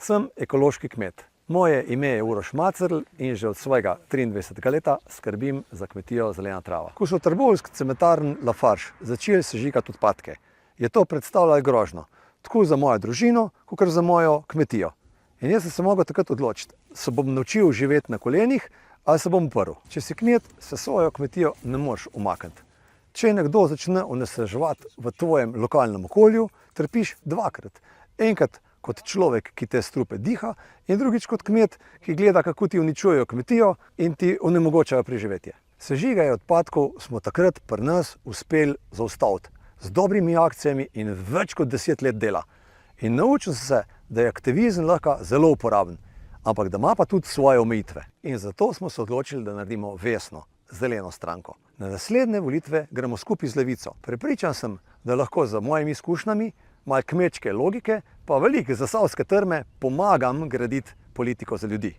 Sem ekološki kmet. Moje ime je Uroš Macerl in že od svojega 23. leta skrbim za kmetijo Zelena trava. Ko so trboveljski cementarn Lafarge začeli sežigati odpadke, je to predstavljalo grožnjo, tako za mojo družino, kot za mojo kmetijo. In jaz sem se mogel takrat odločiti, se bom naučil živeti na kolenih ali se bom uprl. Če si kmet, se svojo kmetijo ne moreš umakniti. Če nekdo začne onesnaževati v tvojem lokalnem okolju, trpiš dvakrat. Enkrat kot človek, ki te strupe diha, in drugič kot kmet, ki gleda, kako ti uničujejo kmetijo in ti onemogočajo preživetje. Sežiganje odpadkov smo takrat pri nas uspeli zaustaviti z dobrimi akcijami in več kot 10 let dela. In naučil sem se, da je aktivizem lahko zelo uporaben, ampak da ima pa tudi svoje omejitve. In zato smo se odločili, da naredimo Vesno, zeleno stranko. Na naslednje volitve gremo skupaj z Levico. Prepričan sem, da lahko z mojimi izkušnjami, malo kmečke logike, pa veliko zasavske trme pomagam graditi politiko za ljudi.